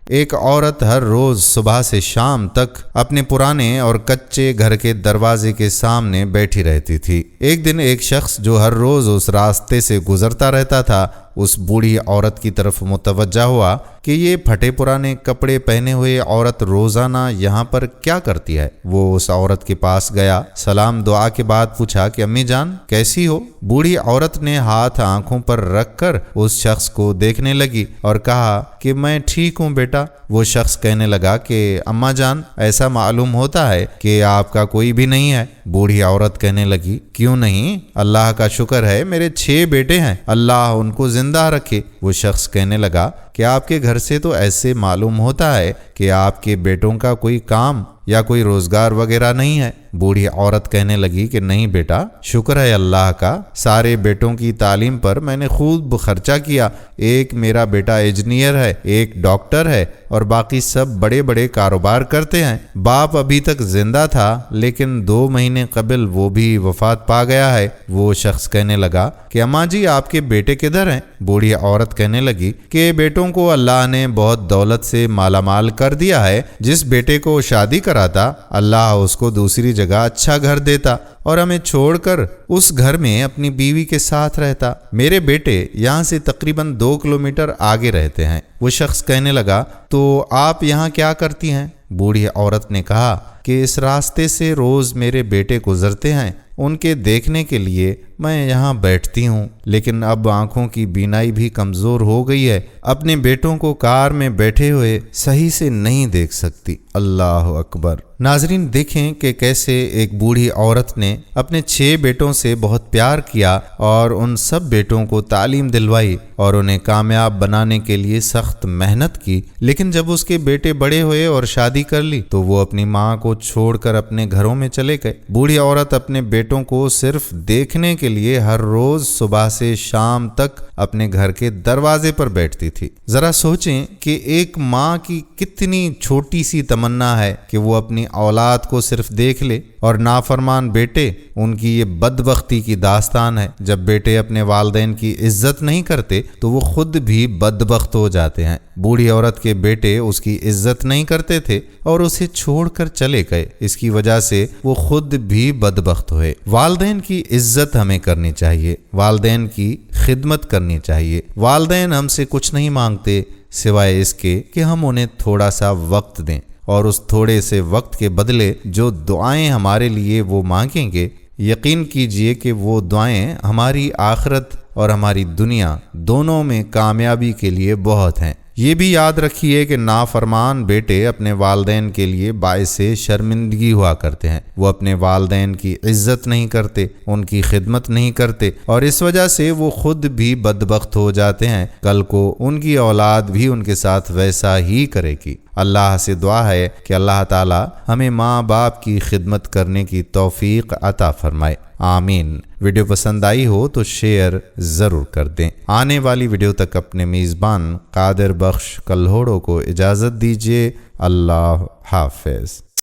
ایک عورت ہر روز صبح سے شام تک اپنے پرانے اور کچے گھر کے دروازے کے سامنے بیٹھی رہتی تھی۔ ایک دن ایک شخص جو ہر روز اس راستے سے گزرتا رہتا تھا اس بوڑھی عورت کی طرف متوجہ ہوا کہ یہ پھٹے پرانے کپڑے پہنے ہوئے عورت روزانہ یہاں پر کیا کرتی ہے۔ وہ اس عورت کے پاس گیا، سلام دعا کے بعد پوچھا کہ امی جان کیسی ہو؟ بوڑھی عورت نے ہاتھ آنکھوں پر رکھ کر اس شخص کو دیکھنے لگی اور کہا کہ میں ٹھیک ہوں بیٹا۔ وہ شخص کہنے لگا کہ اماں جان ایسا معلوم ہوتا ہے کہ آپ کا کوئی بھی نہیں ہے۔ بوڑھی عورت کہنے لگی کیوں نہیں؟ اللہ کا شکر ہے میرے 6 بیٹے ہیں، اللہ ان کو زندہ رکھے۔ وہ شخص کہنے لگا کہ آپ کے گھر سے تو ایسے معلوم ہوتا ہے کہ آپ کے بیٹوں کا کوئی کام یا کوئی روزگار وغیرہ نہیں ہے۔ بوڑھی عورت کہنے لگی کہ نہیں بیٹا، شکر ہے اللہ کا، سارے بیٹوں کی تعلیم پر میں نے خوب خرچہ کیا۔ ایک میرا بیٹا انجینئر ہے، ایک ڈاکٹر ہے اور باقی سب بڑے بڑے کاروبار کرتے ہیں۔ باپ ابھی تک زندہ تھا لیکن 2 مہینے قبل وہ بھی وفات پا گیا ہے۔ وہ شخص کہنے لگا کہ اماں جی آپ کے بیٹے کدھر ہیں؟ بوڑھی عورت کہنے لگی کہ بیٹوں کو اللہ نے بہت دولت سے مالا مال کر دیا ہے۔ جس بیٹے کو شادی کراتا اللہ اس کو دوسری جگہ اچھا گھر دیتا اور ہمیں چھوڑ کر اس گھر میں اپنی بیوی کے ساتھ رہتا۔ میرے بیٹے یہاں سے تقریباً 2 کلومیٹر آگے رہتے ہیں۔ وہ شخص کہنے لگا تو آپ یہاں کیا کرتی ہیں؟ بوڑھی عورت نے کہا کہ اس راستے سے روز میرے بیٹے گزرتے ہیں، ان کے دیکھنے کے لیے میں یہاں بیٹھتی ہوں، لیکن اب آنکھوں کی بینائی بھی کمزور ہو گئی ہے، اپنے بیٹوں کو کار میں بیٹھے ہوئے صحیح سے نہیں دیکھ سکتی۔ اللہ اکبر۔ ناظرین دیکھیں کہ کیسے ایک بوڑھی عورت نے اپنے 6 بیٹوں سے بہت پیار کیا اور ان سب بیٹوں کو تعلیم دلوائی اور انہیں کامیاب بنانے کے لیے سخت محنت کی، لیکن جب اس کے بیٹے بڑے ہوئے اور شادی کر لی تو وہ اپنی ماں کو چھوڑ کر اپنے گھروں میں چلے گئے۔ بوڑھی عورت اپنے بیٹوں کو صرف دیکھنے کے لیے ہر روز صبح سے شام تک اپنے گھر کے دروازے پر بیٹھتی تھی۔ ذرا سوچیں کہ ایک ماں کی کتنی چھوٹی سی تمنا ہے کہ وہ اپنی اولاد کو صرف دیکھ لے، اور نافرمان بیٹے، ان کی یہ بدبختی کی داستان ہے۔ جب بیٹے اپنے والدین کی عزت نہیں کرتے تو وہ خود بھی بدبخت ہو جاتے ہیں۔ بوڑھی عورت کے بیٹے اس کی عزت نہیں کرتے تھے اور اسے چھوڑ کر چلے گئے، اس کی وجہ سے وہ خود بھی بدبخت ہوئے۔ والدین کی عزت ہمیں کرنی چاہیے، والدین کی خدمت کرنی چاہیے۔ والدین ہم سے کچھ نہیں مانگتے سوائے اس کے کہ ہم انہیں تھوڑا سا وقت دیں، اور اس تھوڑے سے وقت کے بدلے جو دعائیں ہمارے لیے وہ مانگیں گے، یقین کیجئے کہ وہ دعائیں ہماری آخرت اور ہماری دنیا دونوں میں کامیابی کے لیے بہت ہیں۔ یہ بھی یاد رکھیے کہ نافرمان بیٹے اپنے والدین کے لیے باعث شرمندگی ہوا کرتے ہیں۔ وہ اپنے والدین کی عزت نہیں کرتے، ان کی خدمت نہیں کرتے، اور اس وجہ سے وہ خود بھی بدبخت ہو جاتے ہیں۔ کل کو ان کی اولاد بھی ان کے ساتھ ویسا ہی کرے گی۔ اللہ سے دعا ہے کہ اللہ تعالی ہمیں ماں باپ کی خدمت کرنے کی توفیق عطا فرمائے، آمین۔ ویڈیو پسند آئی ہو تو شیئر ضرور کر دیں۔ آنے والی ویڈیو تک اپنے میزبان قادر بخش کلہوڑوں کو اجازت دیجیے۔ اللہ حافظ۔